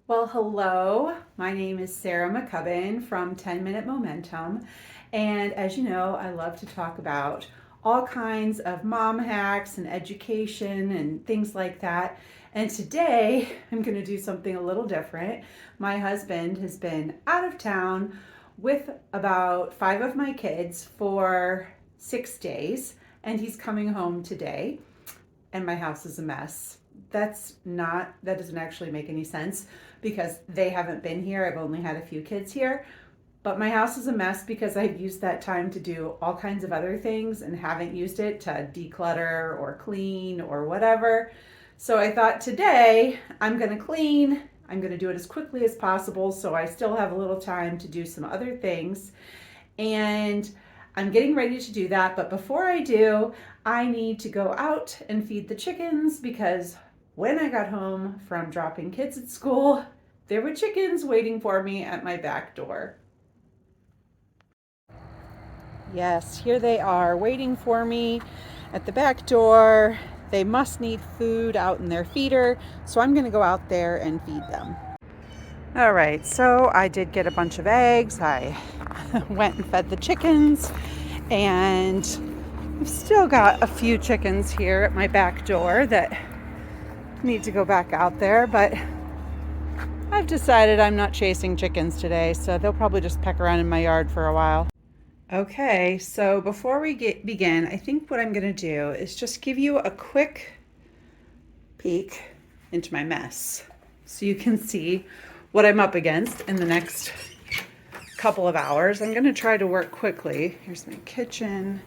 Well, hello. My name is Sarah McCubbin from 10 Minute Momentum. And as you know, I love to talk about all kinds of mom hacks and education and things like that. And today I'm going to do something a little different. My husband has been out of town with about 5 of my kids for 6 days, and he's coming home today, and my house is a mess. That doesn't actually make any sense because they haven't been here. I've only had a few kids here, but my house is a mess because I've used that time to do all kinds of other things and haven't used it to declutter or clean or whatever. So I thought today I'm going to clean. I'm going to do it as quickly as possible so I still have a little time to do some other things. And I'm getting ready to do that, but before I do, I need to go out and feed the chickens because when I got home from dropping kids at school, there were chickens waiting for me at my back door. Yes, here they are waiting for me at the back door. They must need food out in their feeder, so I'm going to go out there and feed them. All right, so I did get a bunch of eggs. I went and fed the chickens, and I've still got a few chickens here at my back door that need to go back out there, but I've decided I'm not chasing chickens today, so they'll probably just peck around in my yard for a while. Okay, so before we begin, I think what I'm going to do is just give you a quick peek into my mess so you can see what I'm up against in the next couple of hours. I'm going to try to work quickly. Here's my kitchen.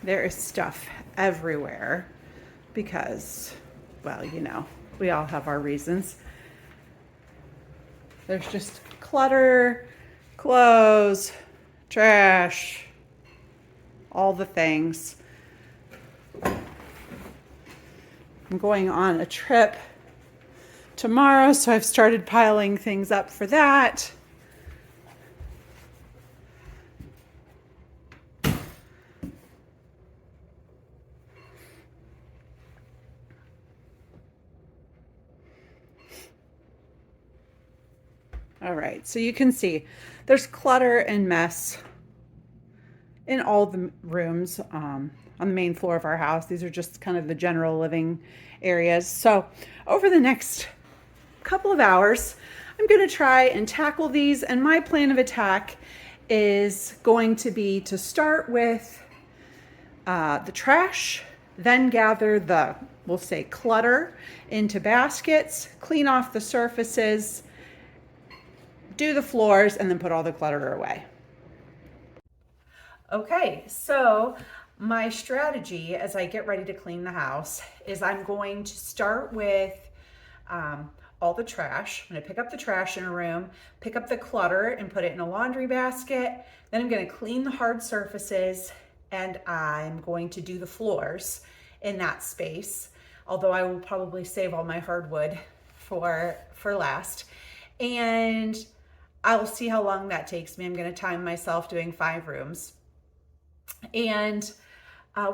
There is stuff everywhere because, well, you know, we all have our reasons. There's just clutter, clothes, trash, all the things. I'm going on a trip tomorrow, so I've started piling things up for that. All right, so you can see there's clutter and mess in all the rooms on the main floor of our house. These are just kind of the general living areas. So over the next couple of hours, I'm going to try and tackle these. And my plan of attack is going to be to start with the trash, then gather the, we'll say, clutter into baskets, clean off the surfaces, do the floors, and then put all the clutter away. Okay, so my strategy as I get ready to clean the house is I'm going to start with all the trash. I'm going to pick up the trash in a room, pick up the clutter and put it in a laundry basket. Then I'm going to clean the hard surfaces, and I'm going to do the floors in that space, although I will probably save all my hardwood for last. And I will see how long that takes me. I'm going to time myself doing 5 rooms. And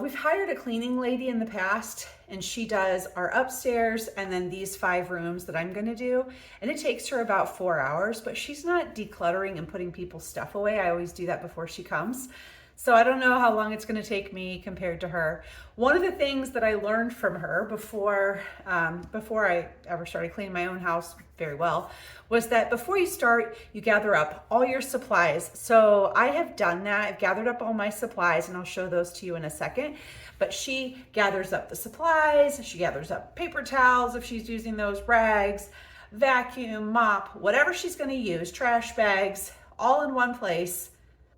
we've hired a cleaning lady in the past, and she does our upstairs and then these 5 rooms that I'm going to do. And it takes her about 4 hours, but she's not decluttering and putting people's stuff away. I always do that before she comes. So I don't know how long it's going to take me compared to her. One of the things that I learned from her before I ever started cleaning my own house very well was that before you start, you gather up all your supplies. So I have done that. I've gathered up all my supplies, and I'll show those to you in a second. But she gathers up the supplies. She gathers up paper towels if she's using those, rags, vacuum, mop, whatever she's going to use, trash bags, all in one place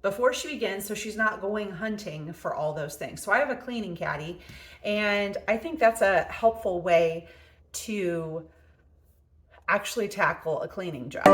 before she begins, so she's not going hunting for all those things. So I have a cleaning caddy, and I think that's a helpful way to actually tackle a cleaning job.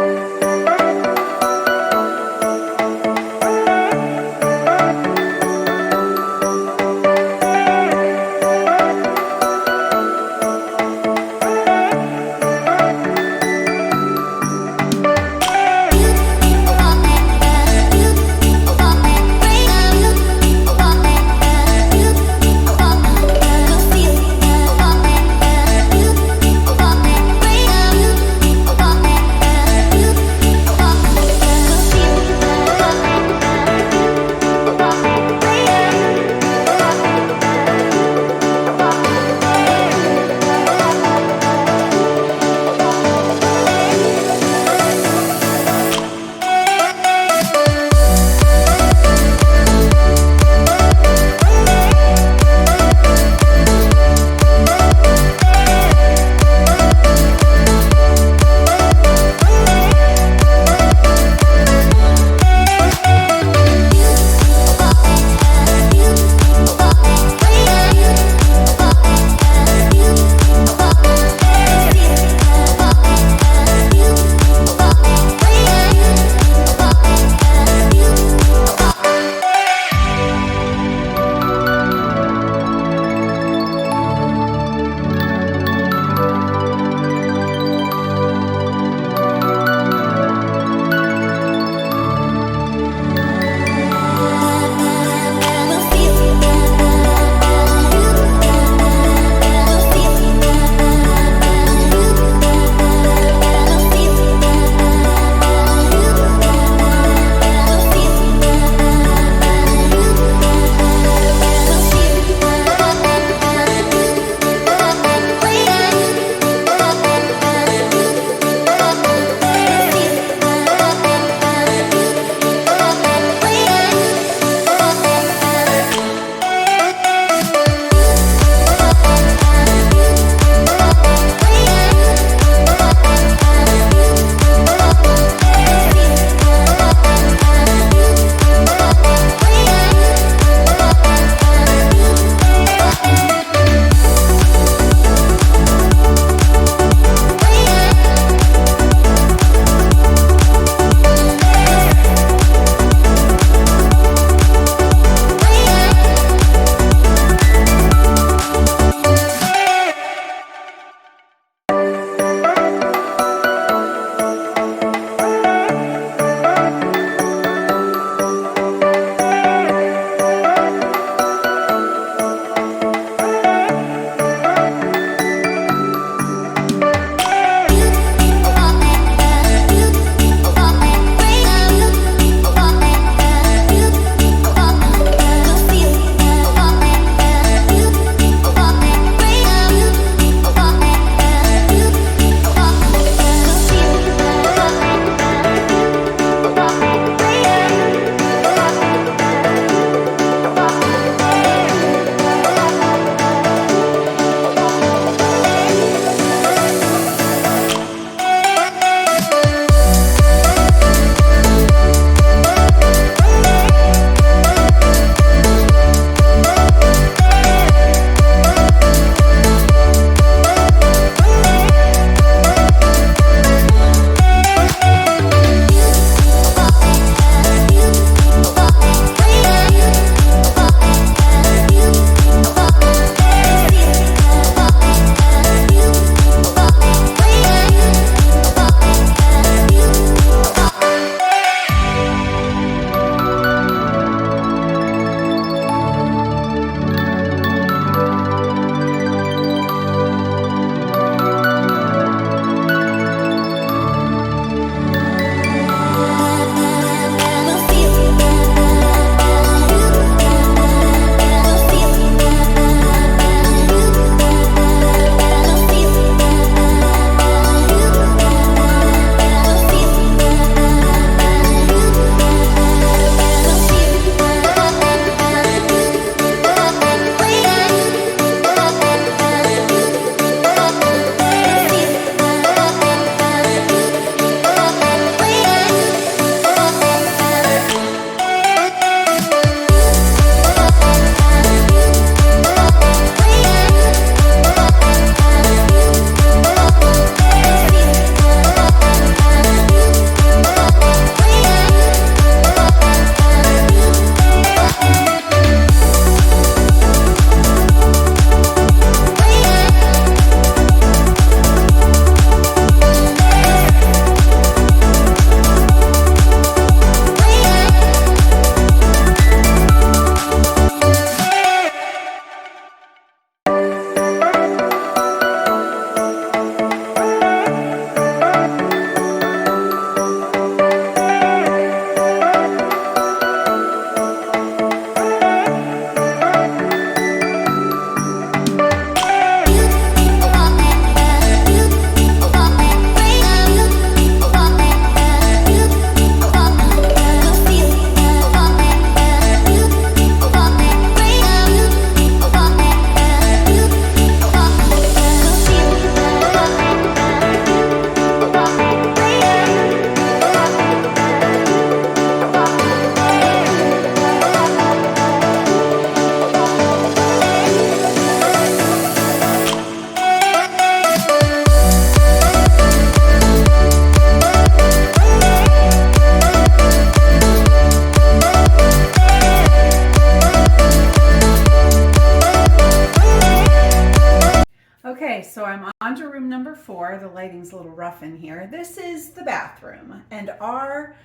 number 4. The lighting's a little rough in here. This is the bathroom, and our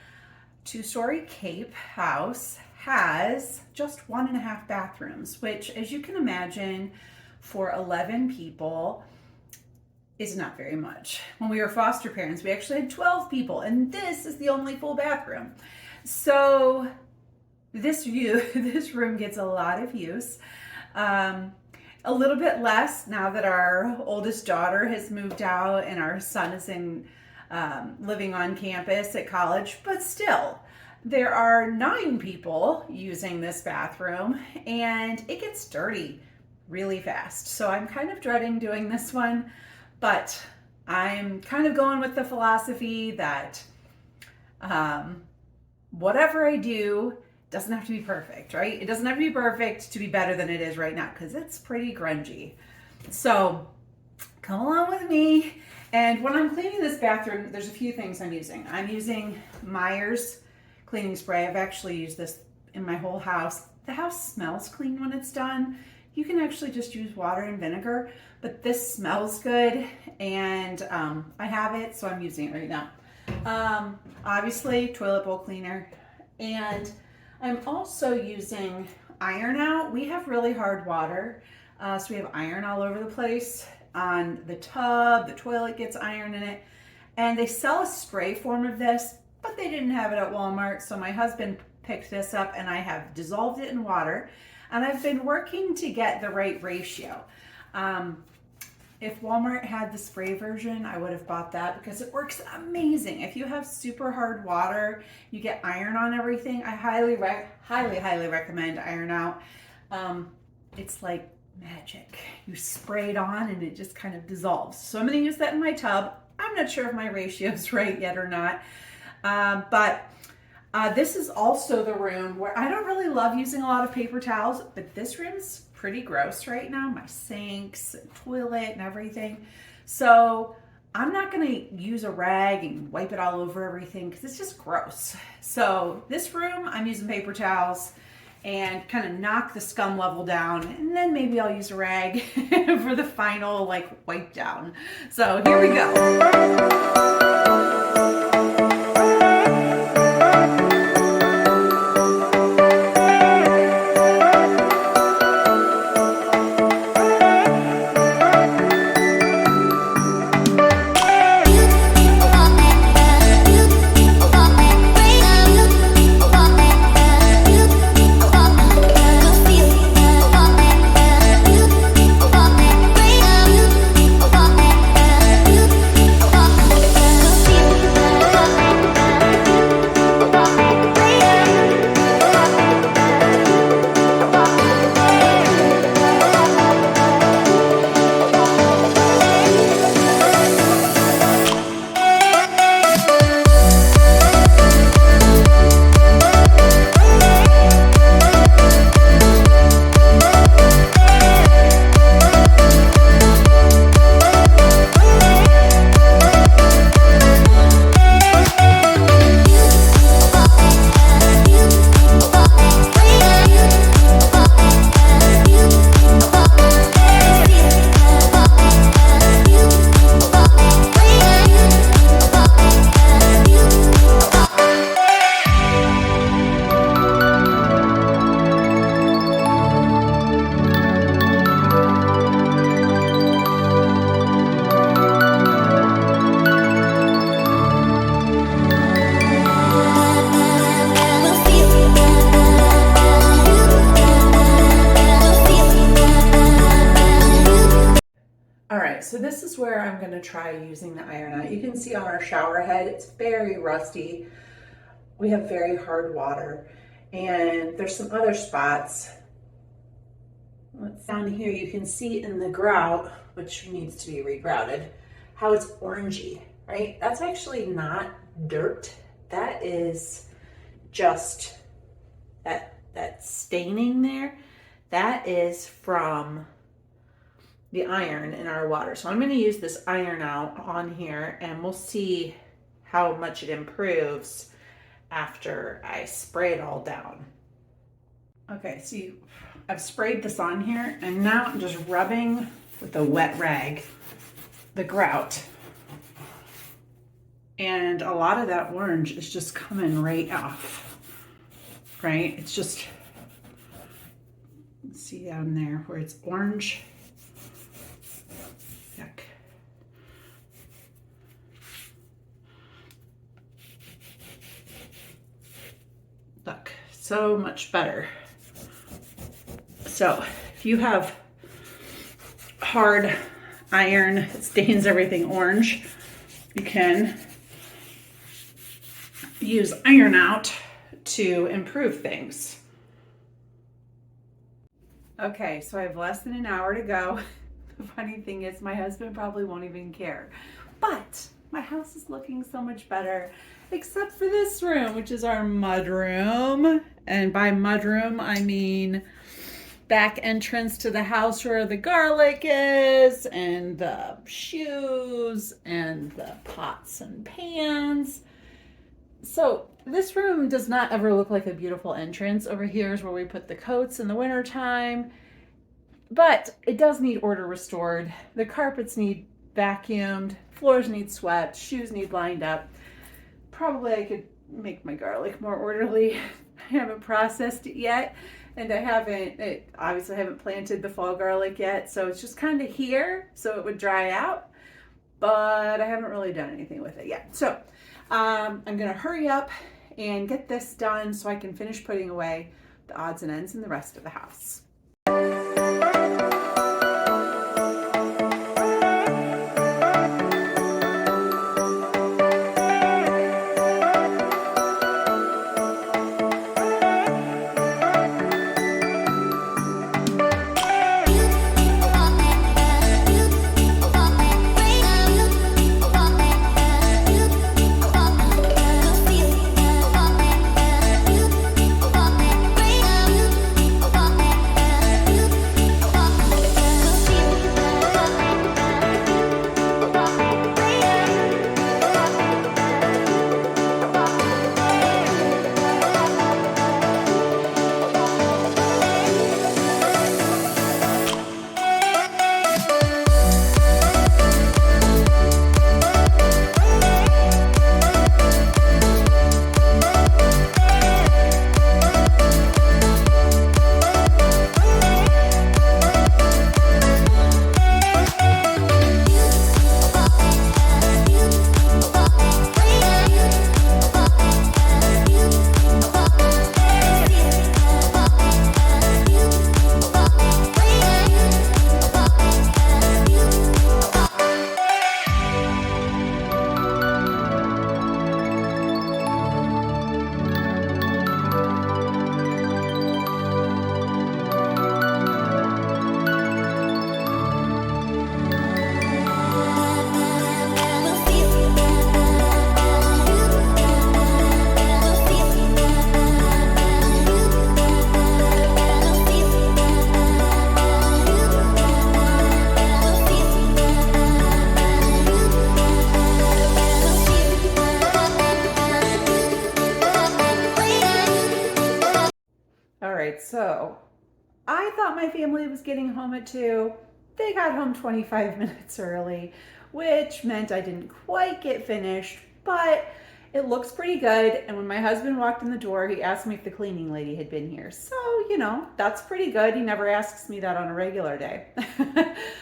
2-story Cape house has just 1.5 bathrooms, which, as you can imagine, for 11 people is not very much. When we were foster parents, we actually had 12 people, and this is the only full bathroom. So this room gets a lot of use. A little bit less now that our oldest daughter has moved out and our son is living on campus at college, but still, there are 9 people using this bathroom, and it gets dirty really fast. So I'm kind of dreading doing this one, but I'm kind of going with the philosophy that whatever I do doesn't have to be perfect, right? It doesn't have to be perfect to be better than it is right now, because it's pretty grungy. So come along with me. And when I'm cleaning this bathroom, there's a few things I'm using. I'm using Meyer's cleaning spray. I've actually used this in my whole house. The house smells clean when it's done. You can actually just use water and vinegar, but this smells good, and I have it, so I'm using it right now. Obviously, toilet bowl cleaner, and I'm also using iron out. We have really hard water, so we have iron all over the place. On the tub, the toilet gets iron in it, and they sell a spray form of this, but they didn't have it at Walmart, so my husband picked this up, and I have dissolved it in water, and I've been working to get the right ratio. If Walmart had the spray version, I would have bought that because it works amazing. If you have super hard water, you get iron on everything, I highly recommend Iron Out. It's like magic. You spray it on and it just kind of dissolves. So I'm going to use that in my tub. I'm not sure if my ratio is right yet or not, but this is also the room where I don't really love using a lot of paper towels, but this room's pretty gross right now. My sinks, toilet, and everything. So I'm not going to use a rag and wipe it all over everything because it's just gross. So this room, I'm using paper towels and kind of knock the scum level down, and then maybe I'll use a rag for the final wipe down. So here we go. So this is where I'm going to try using the Iron Out. You can see on our shower head, it's very rusty. We have very hard water, and there's some other spots. Down here you can see in the grout, which needs to be regrouted, how it's orangey, right? That's actually not dirt. That is just that staining there. That is from the iron in our water. So I'm going to use this Iron Out on here, and we'll see how much it improves after I spray it all down. Okay, so I've sprayed this on here, and now I'm just rubbing with a wet rag the grout. And a lot of that orange is just coming right off, right? It's just, see down there where it's orange. Yuck. Look, so much better. So if you have hard iron that stains everything orange, you can use iron out to improve things. Okay, so I have less than an hour to go. The funny thing is my husband probably won't even care, but my house is looking so much better, except for this room, which is our mudroom. And by mudroom, I mean back entrance to the house where the garlic is, and the shoes, and the pots and pans. So this room does not ever look like a beautiful entrance. Over here is where we put the coats in the winter time, but it does need order restored. The carpets need vacuumed, floors need swept, shoes need lined up. Probably I could make my garlic more orderly. I haven't processed it yet, and I obviously haven't planted the fall garlic yet, so it's just kind of here so it would dry out, but I haven't really done anything with it yet. So I'm gonna hurry up and get this done so I can finish putting away the odds and ends in the rest of the house. So I thought my family was getting home at 2. They got home 25 minutes early, which meant I didn't quite get finished, but it looks pretty good. And when my husband walked in the door, he asked me if the cleaning lady had been here. So, you know, that's pretty good. He never asks me that on a regular day.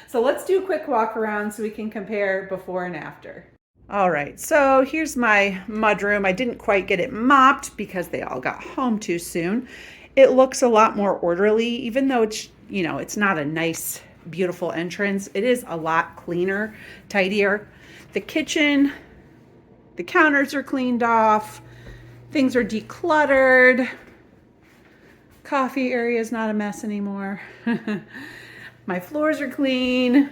So let's do a quick walk around so we can compare before and after. All right, so here's my mudroom. I didn't quite get it mopped because they all got home too soon. It looks a lot more orderly, even though it's, you know, it's not a nice, beautiful entrance. It is a lot cleaner, tidier. The kitchen, the counters are cleaned off. Things are decluttered. Coffee area is not a mess anymore. My floors are clean.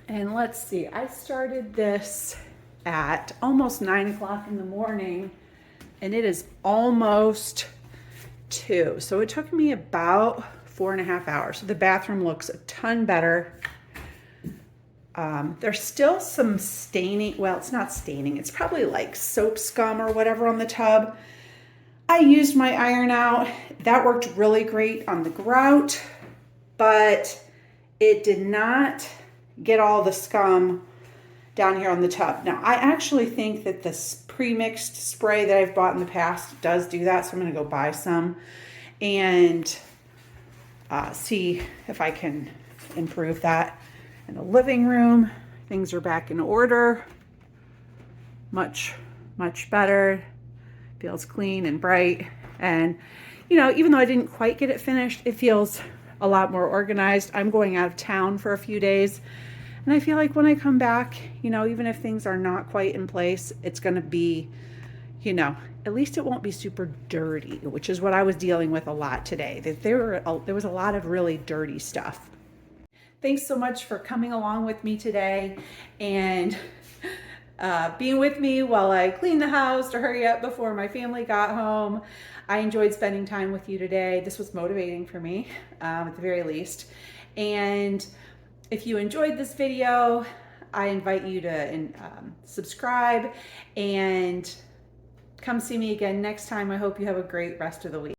And let's see, I started this at almost 9 o'clock in the morning, and it is almost 2. So it took me about 4.5 hours. So the bathroom looks a ton better. There's still some staining. Well, it's not staining. It's probably like soap scum or whatever on the tub. I used my iron out. That worked really great on the grout, but it did not get all the scum down here on the tub. Now, I actually think that this pre-mixed spray that I've bought in the past does do that, so I'm going to go buy some and see if I can improve that. In the living room, things are back in order. Much better. Feels clean and bright. And, you know, even though I didn't quite get it finished, it feels a lot more organized. I'm going out of town for a few days. And I feel like when I come back, you know, even if things are not quite in place, it's going to be, you know, at least it won't be super dirty, which is what I was dealing with a lot today. There was a lot of really dirty stuff. Thanks so much for coming along with me today and being with me while I cleaned the house to hurry up before my family got home. I enjoyed spending time with you today. This was motivating for me, at the very least. And if you enjoyed this video, I invite you to subscribe and come see me again next time. I hope you have a great rest of the week.